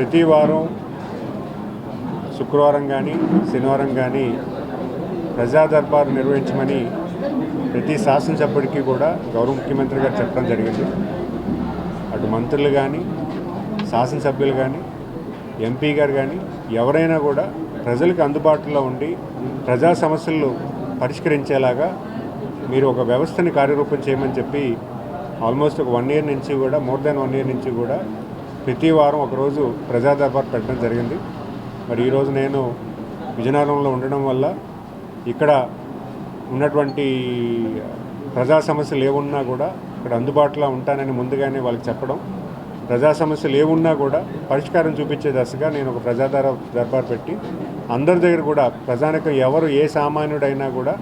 ప్రతి వారం శుక్రవారం కానీ శనివారం కానీ ప్రజా దర్బార్ నిర్వహించమని ప్రతి శాసనసభ్యుడికి కూడా గౌరవ ముఖ్యమంత్రి గారు చెప్పడం జరిగింది. అటు మంత్రులు కానీ శాసనసభ్యులు కానీ ఎంపీ గారు కానీ ఎవరైనా కూడా ప్రజలకు అందుబాటులో ఉండి ప్రజా సమస్యలు పరిష్కరించేలాగా మీరు ఒక వ్యవస్థని కార్యరూపం చేయమని చెప్పి ఆల్మోస్ట్ ఒక 1 year నుంచి కూడా మోర్ దాన్ 1 year నుంచి కూడా ప్రతి వారం ఒకరోజు ప్రజా దర్బార్ పెట్టడం జరిగింది. మరి ఈరోజు నేను విజయనగరంలో ఉండడం వల్ల ఇక్కడ ఉన్నటువంటి ప్రజా సమస్యలు ఏమున్నా కూడా ఇక్కడ అందుబాటులో ఉంటానని ముందుగానే వాళ్ళకి చెప్పడం, ప్రజా సమస్యలు ఏమున్నా కూడా పరిష్కారం చూపించే దశగా నేను ఒక ప్రజా దర్బార్ పెట్టి అందరి దగ్గర కూడా ప్రజానికి ఎవరు ఏ సామాన్యుడైనా కూడా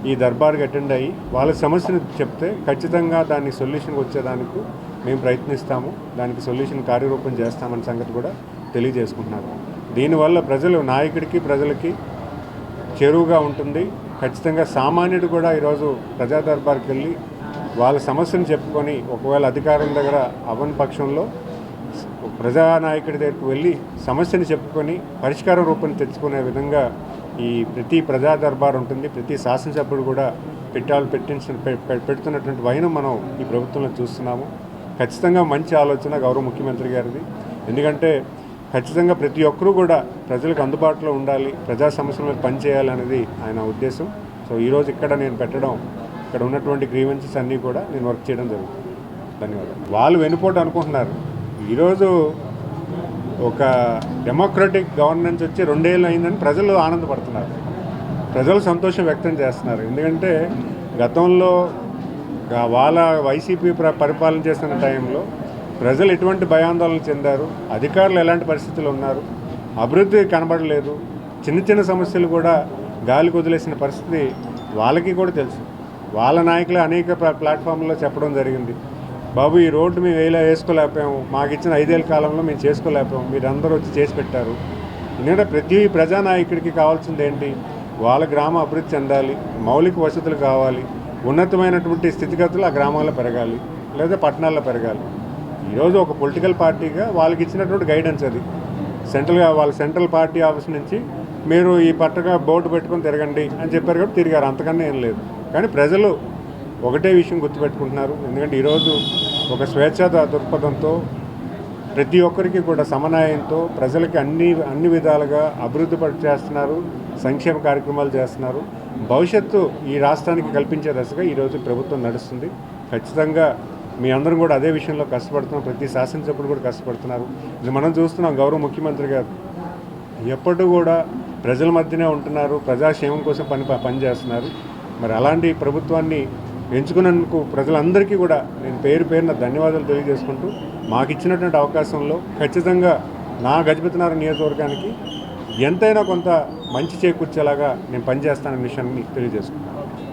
ఈ దర్బార్కి అటెండ్ అయ్యి వాళ్ళ సమస్యను చెప్తే ఖచ్చితంగా దాన్ని సొల్యూషన్కి వచ్చేదానికి మేము ప్రయత్నిస్తాము, దానికి సొల్యూషన్ కార్యరూపం చేస్తామన్న సంగతి కూడా తెలియజేసుకుంటున్నారు. దీనివల్ల ప్రజలు నాయకుడికి ప్రజలకి చేరువుగా ఉంటుంది. ఖచ్చితంగా సామాన్యుడు కూడా ఈరోజు ప్రజా దర్బార్కి వెళ్ళి వాళ్ళ సమస్యను చెప్పుకొని ఒకవేళ అధికారం దగ్గర అవని పక్షంలో ప్రజానాయకుడి దగ్గరికి వెళ్ళి సమస్యను చెప్పుకొని పరిష్కార రూపం తెచ్చుకునే విధంగా ఈ ప్రతి ప్రజా దర్బార్ ఉంటుంది. ప్రతి శాసనసభ్యుడు కూడా పెడుతున్నటువంటి వైనం మనం ఈ ప్రభుత్వంలో చూస్తున్నాము. ఖచ్చితంగా మంచి ఆలోచన గౌరవ ముఖ్యమంత్రి గారిది. ఎందుకంటే ఖచ్చితంగా ప్రతి ఒక్కరూ కూడా ప్రజలకు అందుబాటులో ఉండాలి, ప్రజా సమస్యల మీద పనిచేయాలనేది ఆయన ఉద్దేశం. సో ఈరోజు ఇక్కడ నేను పెట్టడం, ఇక్కడ ఉన్నటువంటి గ్రీవెన్సెస్ అన్నీ కూడా నేను వర్క్ చేయడం జరుగుతుంది. ధన్యవాదాలు. వాళ్ళు వెనుపోటు అనుకుంటున్నారు. ఈరోజు ఒక డెమోక్రటిక్ గవర్నెన్స్ వచ్చి 2 ఏళ్ళు అయిందని ప్రజలు ఆనందపడుతున్నారు, ప్రజలు సంతోషం వ్యక్తం చేస్తున్నారు. ఎందుకంటే గతంలో వాళ్ళ వైసీపీ పరిపాలన చేస్తున్న టైంలో ప్రజలు ఎటువంటి భయాందోళన చెందారు, అధికారులు ఎలాంటి పరిస్థితులు ఉన్నారు, అభివృద్ధి కనబడలేదు, చిన్న చిన్న సమస్యలు కూడా గాలికి వదిలేసిన పరిస్థితి వాళ్ళకి కూడా తెలుసు. వాళ్ళ నాయకులు అనేక ప్లాట్ఫామ్లో చెప్పడం జరిగింది, బాబు ఈ రోడ్డు మేము వేసుకోలేకపోయాము, మాకు ఇచ్చిన 5 ఏళ్ళ కాలంలో మేము చేసుకోలేకపోయాము, మీరు అందరూ వచ్చి చేసి పెట్టారు. ఎందుకంటే ప్రతి ప్రజానాయకుడికి కావాల్సింది ఏంటి, వాళ్ళ గ్రామం అభివృద్ధి చెందాలి, మౌలిక వసతులు కావాలి, ఉన్నతమైనటువంటి స్థితిగతులు ఆ గ్రామాల్లో పెరగాలి లేదా పట్టణాల్లో పెరగాలి. ఈరోజు ఒక పొలిటికల్ పార్టీగా వాళ్ళకి ఇచ్చినటువంటి గైడెన్స్ అది. వాళ్ళ సెంట్రల్ పార్టీ ఆఫీస్ నుంచి మీరు ఈ పట్టగా బోర్డు పెట్టుకొని తిరగండి అని చెప్పారు కాబట్టి తిరిగారు, అంతకన్నా ఏం లేదు. కానీ ప్రజలు ఒకటే విషయం గుర్తుపెట్టుకుంటున్నారు. ఎందుకంటే ఈరోజు ఒక స్వేచ్ఛా దృక్పథంతో ప్రతి ఒక్కరికి కూడా సమన్వయంతో ప్రజలకి అన్ని విధాలుగా అభివృద్ధి చేస్తున్నారు, సంక్షేమ కార్యక్రమాలు చేస్తున్నారు. భవిష్యత్తు ఈ రాష్ట్రానికి కల్పించే దశగా ఈరోజు ప్రభుత్వం నడుస్తుంది. ఖచ్చితంగా మీ అందరం కూడా అదే విషయంలో కష్టపడుతున్నాం, ప్రతి శాసనసభ్యుడు కూడా కష్టపడుతున్నారు. ఇది మనం చూస్తున్నాం. గౌరవ ముఖ్యమంత్రి గారు ఎప్పటికీ కూడా ప్రజల మధ్యనే ఉంటున్నారు, ప్రజాక్షేమం కోసం పనిచేస్తున్నారు. మరి అలాంటి ప్రభుత్వాన్ని ఎంచుకున్నందుకు ప్రజలందరికీ కూడా నేను పేరున ధన్యవాదాలు తెలియజేసుకుంటూ మాకు ఇచ్చినటువంటి అవకాశంలో ఖచ్చితంగా నా గజపతినగరం నియోజకవర్గానికి ఎంతైనా కొంత మంచి చేకూర్చేలాగా నేను పనిచేస్తాననే విషయాన్ని తెలియజేసుకుంటాను.